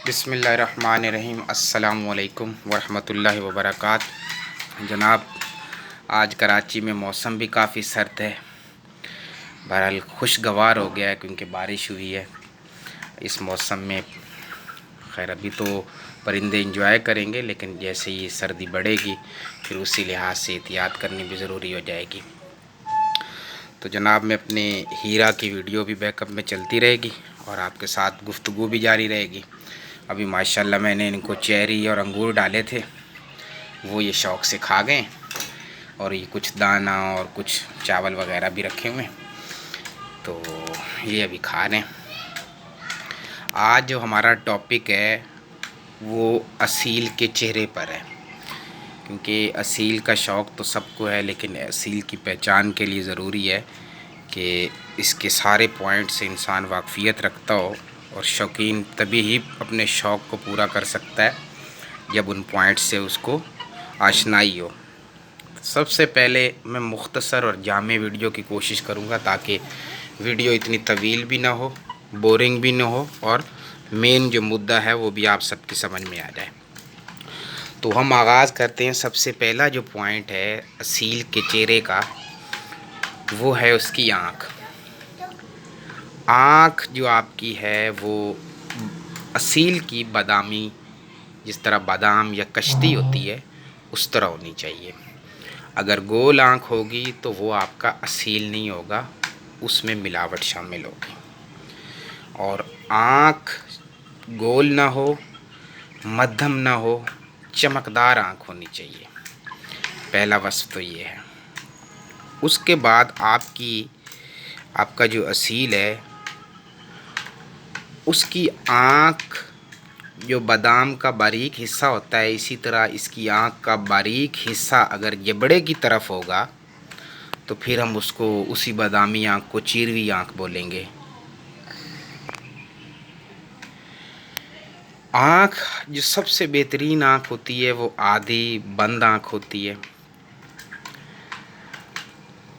बिस्मिल्लाहिर्रहमानिर्रहीम। अस्सलामुअलैकुम वरहमतुल्लाहि वबरकात। जनाब, आज कराची में मौसम भी काफ़ी सर्द है। बहरहाल खुशगवार हो गया है क्योंकि बारिश हुई है इस मौसम में। खैर अभी तो परिंदे इंजॉय करेंगे, लेकिन जैसे ही सर्दी बढ़ेगी फिर उसी लिहाज से एहतियात करनी भी ज़रूरी हो जाएगी। तो जनाब, मैं अपने हीरा की वीडियो भी बैकअप में चलती रहेगी और आपके साथ गुफ्तगू भी जारी रहेगी। अभी माशाल्लाह मैंने इनको चेरी और अंगूर डाले थे, वो ये शौक़ से खा गए और ये कुछ दाना और कुछ चावल वगैरह भी रखे हुए हैं, तो ये अभी खा रहे हैं। आज जो हमारा टॉपिक है वो असील के चेहरे पर है, क्योंकि असील का शौक़ तो सबको है, लेकिन असील की पहचान के लिए ज़रूरी है कि इसके सारे पॉइंट से इंसान वाकफ़ियत रखता हो, और शौकीन तभी ही अपने शौक़ को पूरा कर सकता है जब उन पॉइंट से उसको आशनाई हो। सबसे पहले मैं मुख्तसर और जामे वीडियो की कोशिश करूँगा ताकि वीडियो इतनी तवील भी ना हो, बोरिंग भी ना हो, और मेन जो मुद्दा है वो भी आप सबकी समझ में आ जाए। तो हम आगाज़ करते हैं। सबसे पहला जो पॉइंट है असील के चेहरे का, वो है उसकी आँख। आँख जो आपकी है वो असील की बादामी, जिस तरह बादाम या कश्ती होती है उस तरह होनी चाहिए। अगर गोल आँख होगी तो वो आपका असील नहीं होगा, उसमें मिलावट शामिल होगी। और आँख गोल ना हो, मध्यम ना हो, चमकदार आँख होनी चाहिए। पहला वस्फ तो ये है। उसके बाद आपका जो असील है उसकी आँख जो बादाम का बारीक हिस्सा होता है, इसी तरह इसकी आँख का बारीक हिस्सा अगर जबड़े की तरफ होगा तो फिर हम उसको उसी बादामी आँख को चीरवी आँख बोलेंगे। आँख जो सबसे बेहतरीन आँख होती है वो आधी बंद आँख होती है।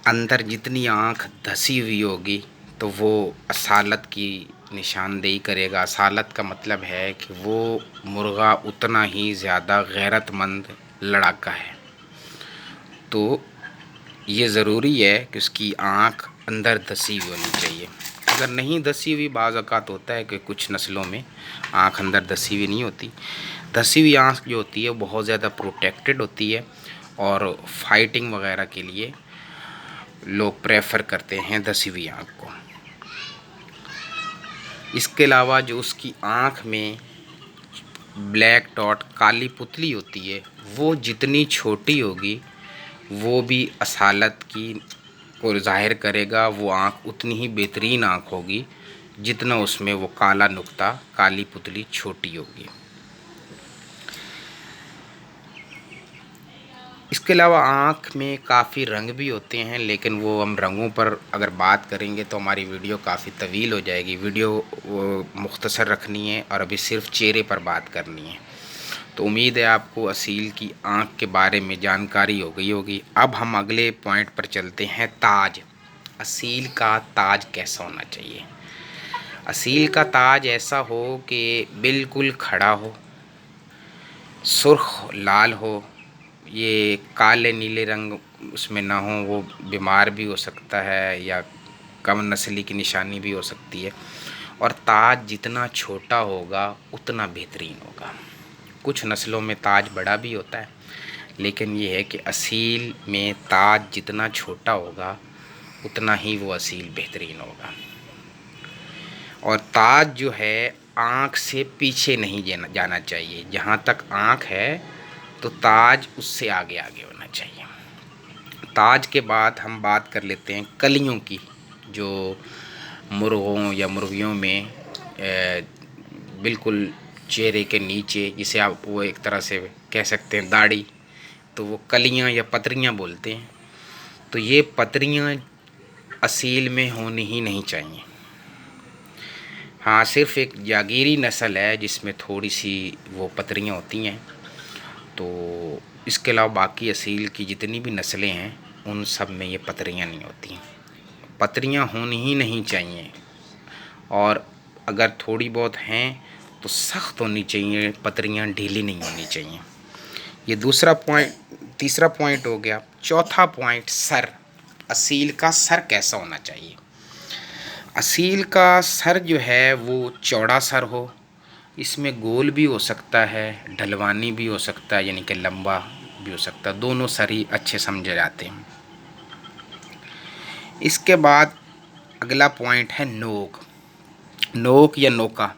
अंदर जितनी आँख धसी हुई होगी तो वो असालत की निशानदेही करेगा। असालत का मतलब है कि वो मुर्गा उतना ही ज़्यादा गैरतमंद लड़ाका है। तो ये ज़रूरी है कि उसकी आँख अंदर धसी हुई होनी चाहिए। अगर नहीं धसी हुई, बाज़ औक़ात होता है कि कुछ नस्लों में आँख अंदर धसी हुई नहीं होती। धसी हुई आँख जो होती है वो बहुत ज़्यादा प्रोटेक्टेड होती है और फाइटिंग वगैरह के लिए लोग प्रेफर करते हैं धसी हुई आँख को। इसके अलावा जो उसकी आँख में ब्लैक डॉट, काली पुतली होती है, वो जितनी छोटी होगी वो भी असालत की को ज़ाहिर करेगा। वो आँख उतनी ही बेहतरीन आँख होगी जितना उसमें वो काला नुक्ता, काली पुतली छोटी होगी। इसके अलावा आँख में काफ़ी रंग भी होते हैं, लेकिन वो हम रंगों पर अगर बात करेंगे तो हमारी वीडियो काफ़ी तवील हो जाएगी। वीडियो मुख्तसर रखनी है और अभी सिर्फ चेहरे पर बात करनी है। तो उम्मीद है आपको असील की आँख के बारे में जानकारी हो गई होगी। अब हम अगले पॉइंट पर चलते हैं, ताज। असील का ताज कैसा होना चाहिए? असील का ताज ऐसा हो कि बिल्कुल खड़ा हो, सुर्ख लाल हो, ये काले नीले रंग उसमें ना हो। वो बीमार भी हो सकता है या कम नस्ली की निशानी भी हो सकती है। और ताज जितना छोटा होगा उतना बेहतरीन होगा। कुछ नस्लों में ताज बड़ा भी होता है, लेकिन ये है कि असील में ताज जितना छोटा होगा उतना ही वो असील बेहतरीन होगा। और ताज जो है आँख से पीछे नहीं जाना चाहिए। जहाँ तक आँख है तो ताज उससे आगे आगे होना चाहिए। ताज के बाद हम बात कर लेते हैं कलियों की, जो मुर्गों या मुर्गियों में बिल्कुल चेहरे के नीचे, जिसे आप वो एक तरह से कह सकते हैं दाढ़ी, तो वो कलियां या पतरियां बोलते हैं। तो ये पतरियां असील में होनी ही नहीं चाहिए। हाँ, सिर्फ एक जागीरी नस्ल है जिसमें थोड़ी सी वो पतरियां होती हैं। तो इसके अलावा बाकी असील की जितनी भी नस्लें हैं उन सब में ये पतरियां नहीं होती। पतरियां होनी ही नहीं चाहिए, और अगर थोड़ी बहुत हैं तो सख्त होनी चाहिए, पतरियाँ ढीली नहीं होनी चाहिए। ये दूसरा पॉइंट, तीसरा पॉइंट हो गया। चौथा पॉइंट, सर। असील का सर कैसा होना चाहिए? असील का सर जो है वो चौड़ा सर हो, इसमें गोल भी हो सकता है, ढलवानी भी हो सकता है, यानी कि लंबा भी हो सकता है, दोनों सर ही अच्छे समझे जाते हैं। इसके बाद अगला पॉइंट है नोक। नोक या नोका।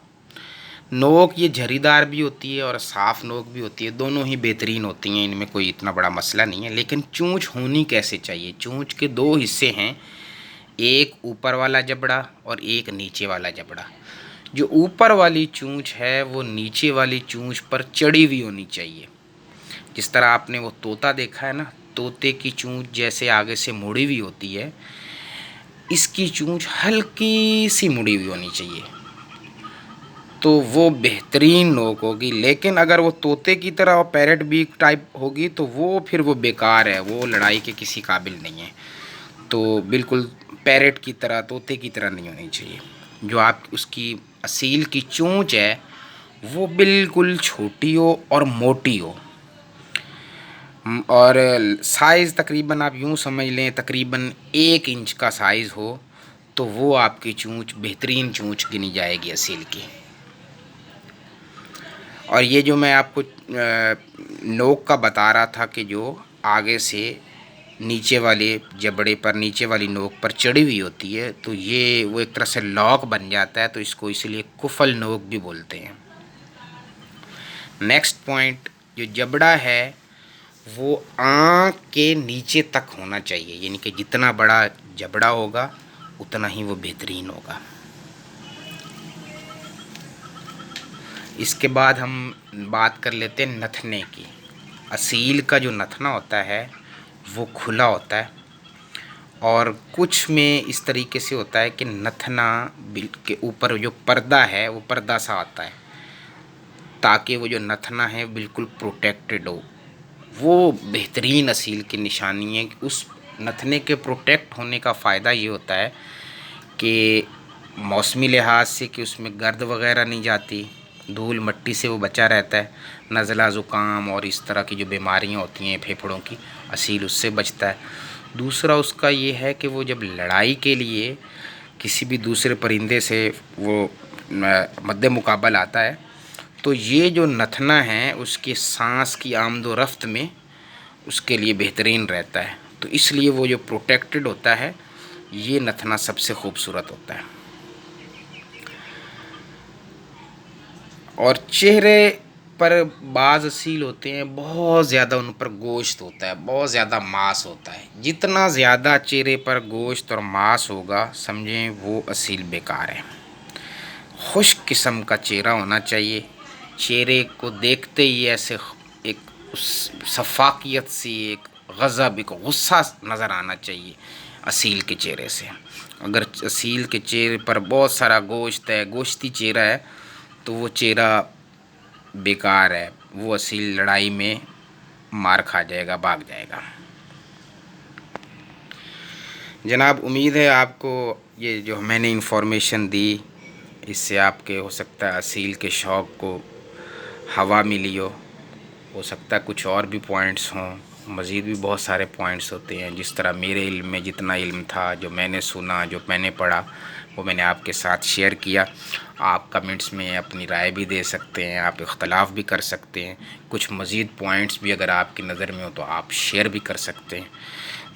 नोक ये झरीदार भी होती है और साफ़ नोक भी होती है, दोनों ही बेहतरीन होती हैं, इनमें कोई इतना बड़ा मसला नहीं है। लेकिन चूंच होनी कैसे चाहिए? चूंच के दो हिस्से हैं, एक ऊपर वाला जबड़ा और एक नीचे वाला जबड़ा। जो ऊपर वाली चूंच है वो नीचे वाली चूंच पर चढ़ी हुई होनी चाहिए। जिस तरह आपने वो तोता देखा है ना, तोते की चूंच जैसे आगे से मुड़ी हुई होती है, इसकी चूंच हल्की सी मुड़ी हुई होनी चाहिए, तो वो बेहतरीन नोक होगी। लेकिन अगर वो तोते की तरह और पैरेट बीक टाइप होगी तो वो फिर वो बेकार है, वो लड़ाई के किसी काबिल नहीं है। तो बिल्कुल पैरेट की तरह, तोते की तरह नहीं होनी चाहिए। जो आप उसकी असील की चोंच है वो बिल्कुल छोटी हो और मोटी हो, और साइज़ तकरीबन आप यूँ समझ लें तकरीबन 1 इंच का साइज़ हो, तो वो आपकी चोंच बेहतरीन चोंच गिनी जाएगी असील की। और ये जो मैं आपको नोक का बता रहा था कि जो आगे से नीचे वाले जबड़े पर, नीचे वाली नोक पर चढ़ी हुई होती है, तो ये वो एक तरह से लॉक बन जाता है, तो इसको इसलिए कुफल नोक भी बोलते हैं। नेक्स्ट पॉइंट, जो जबड़ा है वो आँख के नीचे तक होना चाहिए, यानी कि जितना बड़ा जबड़ा होगा उतना ही वो बेहतरीन होगा। इसके बाद हम बात कर लेते हैं नथने की। असील का जो नथना होता है वो खुला होता है, और कुछ में इस तरीके से होता है कि नथना के ऊपर जो पर्दा है वो पर्दा सा आता है, ताकि वो जो नथना है बिल्कुल प्रोटेक्टेड हो। वो बेहतरीन असील की निशानी है कि उस नथने के प्रोटेक्ट होने का फ़ायदा ये होता है कि मौसमी लिहाज से कि उसमें गर्द वगैरह नहीं जाती, धूल मिट्टी से वो बचा रहता है, नज़ला ज़ुकाम और इस तरह की जो बीमारियां होती हैं फेफड़ों की, असील उससे बचता है। दूसरा उसका ये है कि वो जब लड़ाई के लिए किसी भी दूसरे परिंदे से वो मद्दे मुकाबल आता है, तो ये जो नथना है उसके सांस की आमदो रफ्त में उसके लिए बेहतरीन रहता है। तो इसलिए वो जो प्रोटेक्टेड होता है, ये नथना सबसे खूबसूरत होता है। और चेहरे पर बाज़ असील होते हैं बहुत ज़्यादा उन पर गोश्त होता है, बहुत ज़्यादा मांस होता है। जितना ज़्यादा चेहरे पर गोश्त और मांस होगा समझें वो असील बेकार है। खुश्क किस्म का चेहरा होना चाहिए, चेहरे को देखते ही ऐसे एक सफाकियत सी, एक गज़ब, एक गुस्सा नज़र आना चाहिए असील के चेहरे से। अगर असील के चेहरे पर बहुत सारा गोश्त है, गोश्ती चेहरा है, तो वो चेहरा बेकार है, वो असील लड़ाई में मार खा जाएगा, भाग जाएगा। जनाब, उम्मीद है आपको ये जो मैंने इन्फॉर्मेशन दी इससे आपके हो सकता है असील के शौक़ को हवा मिली हो सकता है कुछ और भी पॉइंट्स हों, मज़ीद भी बहुत सारे पॉइंट्स होते हैं। जिस तरह मेरे इल्म में जितना इल्म था, जो मैंने सुना, जो मैंने पढ़ा, वो मैंने आपके साथ शेयर किया। आप कमेंट्स में अपनी राय भी दे सकते हैं, आप इख्तलाफ भी कर सकते हैं, कुछ मज़ीद पॉइंट्स भी अगर आपकी नज़र में हो तो आप शेयर भी कर सकते हैं।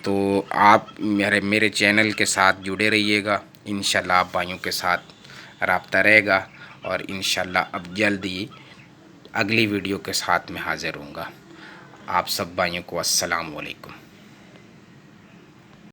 तो आप मेरे चैनल के साथ जुड़े रहिएगा, इंशाल्लाह आप भाइयों के साथ राब्ता रहेगा, और इंशाल्लाह अब जल्द ही अगली वीडियो के साथ में हाज़िर होऊंगा। आप सब भाइयों को अस्सलाम वालेकुम।